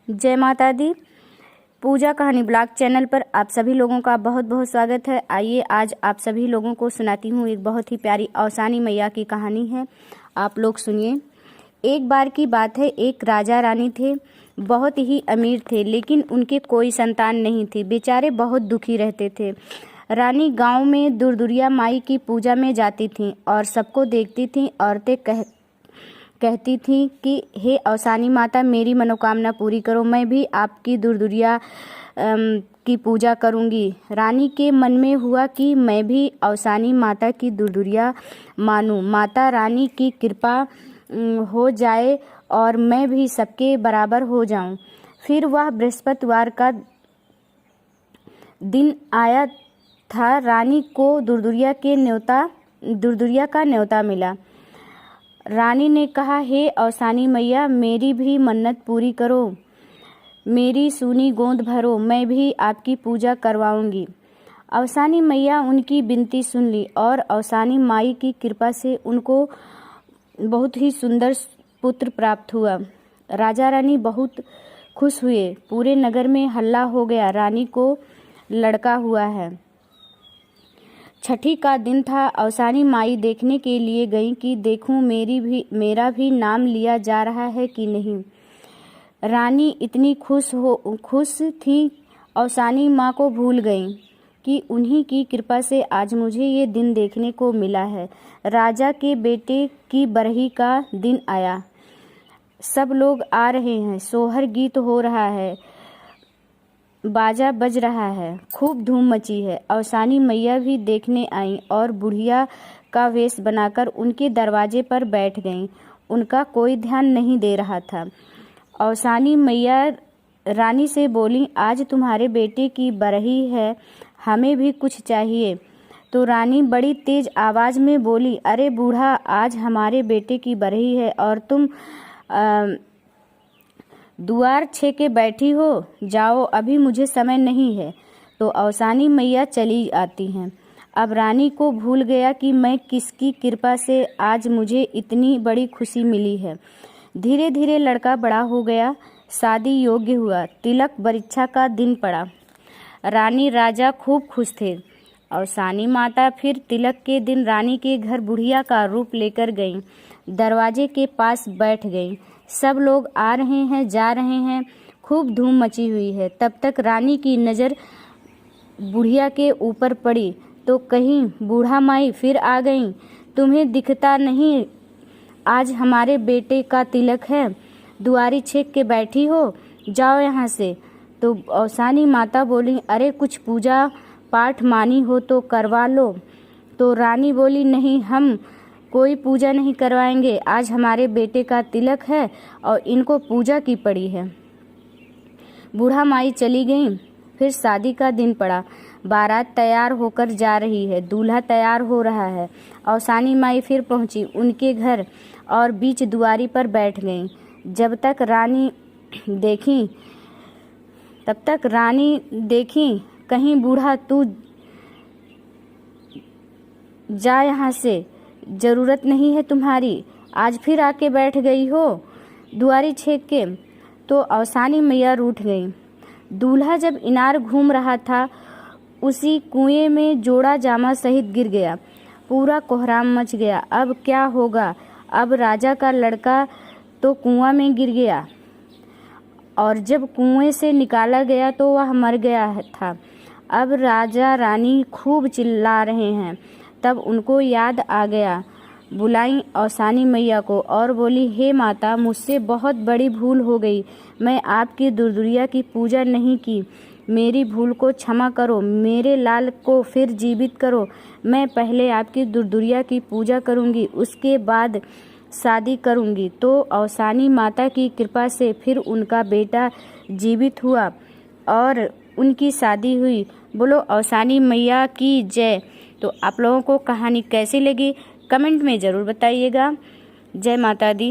जय माता दी। पूजा कहानी ब्लॉग चैनल पर आप सभी लोगों का बहुत बहुत स्वागत है। आइए आज आप सभी लोगों को सुनाती हूँ एक बहुत ही प्यारी औसानी मैया की कहानी है। आप लोग सुनिए। एक बार की बात है, एक राजा रानी थे। बहुत ही अमीर थे, लेकिन उनके कोई संतान नहीं थी। बेचारे बहुत दुखी रहते थे। रानी गांव में दुर्दुरिया माई की पूजा में जाती थीं और सबको देखती थीं। औरतें कहती थी कि हे औसानी माता, मेरी मनोकामना पूरी करो, मैं भी आपकी दुर्दुरिया की पूजा करूंगी। रानी के मन में हुआ कि मैं भी औसानी माता की दुर्दुरिया मानूं, माता रानी की कृपा हो जाए और मैं भी सबके बराबर हो जाऊं। फिर वह बृहस्पतिवार का दिन आया था। रानी को दुर्दुरिया का न्योता मिला। रानी ने कहा, हे औसानी मैया, मेरी भी मन्नत पूरी करो, मेरी सूनी गोंद भरो, मैं भी आपकी पूजा करवाऊंगी। औसानी मैया उनकी विनती सुन ली और औसानी माई की कृपा से उनको बहुत ही सुंदर पुत्र प्राप्त हुआ। राजा रानी बहुत खुश हुए। पूरे नगर में हल्ला हो गया, रानी को लड़का हुआ है। छठी का दिन था। औसानी माई देखने के लिए गई कि देखूं मेरा भी नाम लिया जा रहा है कि नहीं। रानी इतनी खुश थी, औसानी माँ को भूल गई कि उन्हीं की कृपा से आज मुझे ये दिन देखने को मिला है। राजा के बेटे की बरही का दिन आया। सब लोग आ रहे हैं, सोहर गीत हो रहा है, बाजा बज रहा है, खूब धूम मची है। औसानी मैया भी देखने आईं और बुढ़िया का वेश बनाकर उनके दरवाजे पर बैठ गईं। उनका कोई ध्यान नहीं दे रहा था। औसानी मैया रानी से बोली, आज तुम्हारे बेटे की बरही है, हमें भी कुछ चाहिए। तो रानी बड़ी तेज आवाज में बोली, अरे बूढ़ा, आज हमारे बेटे की बरही है और तुम दुआर छेके बैठी हो, जाओ, अभी मुझे समय नहीं है। तो औसानी मैया चली आती हैं। अब रानी को भूल गया कि मैं किसकी कृपा से आज मुझे इतनी बड़ी खुशी मिली है। धीरे धीरे लड़का बड़ा हो गया, शादी योग्य हुआ, तिलक परीक्षा का दिन पड़ा। रानी राजा खूब खुश थे। औसानी माता फिर तिलक के दिन रानी के घर बुढ़िया का रूप लेकर गईं। दरवाजे के पास बैठ गईं। सब लोग आ रहे हैं, जा रहे हैं, खूब धूम मची हुई है। तब तक रानी की नज़र बुढ़िया के ऊपर पड़ी तो कहीं, बूढ़ा माई फिर आ गई, तुम्हें दिखता नहीं, आज हमारे बेटे का तिलक है, दुआरी छेक के बैठी हो, जाओ यहाँ से। तो औसानी माता बोली, अरे कुछ पूजा पाठ मानी हो तो करवा लो। तो रानी बोली, नहीं, हम कोई पूजा नहीं करवाएंगे, आज हमारे बेटे का तिलक है और इनको पूजा की पड़ी है। बूढ़ा माई चली गई। फिर शादी का दिन पड़ा। बारात तैयार होकर जा रही है, दूल्हा तैयार हो रहा है। औसानी माई फिर पहुंची उनके घर और बीच दुआरी पर बैठ गई। जब तक रानी देखी, कहीं, बूढ़ा, तू जा यहाँ से, जरूरत नहीं है तुम्हारी, आज फिर आके बैठ गई हो दुआरी छेक के। तो औसानी मैया रूठ गई। दूल्हा जब इनार घूम रहा था, उसी कुएं में जोड़ा जामा सहित गिर गया। पूरा कोहराम मच गया। अब क्या होगा? अब राजा का लड़का तो कुआं में गिर गया और जब कुएं से निकाला गया तो वह मर गया था। अब राजा रानी खूब चिल्ला रहे हैं। तब उनको याद आ गया। बुलाई औसानी मैया को और बोली, हे माता, मुझसे बहुत बड़ी भूल हो गई, मैं आपकी दुर्दुरिया की पूजा नहीं की, मेरी भूल को क्षमा करो, मेरे लाल को फिर जीवित करो। मैं पहले आपकी दुर्दुरिया की पूजा करूंगी, उसके बाद शादी करूंगी। तो औसानी माता की कृपा से फिर उनका बेटा जीवित हुआ और उनकी शादी हुई। बोलो औसानी मैया की जय। तो आप लोगों को कहानी कैसी लगी कमेंट में ज़रूर बताइएगा। जय माता दी।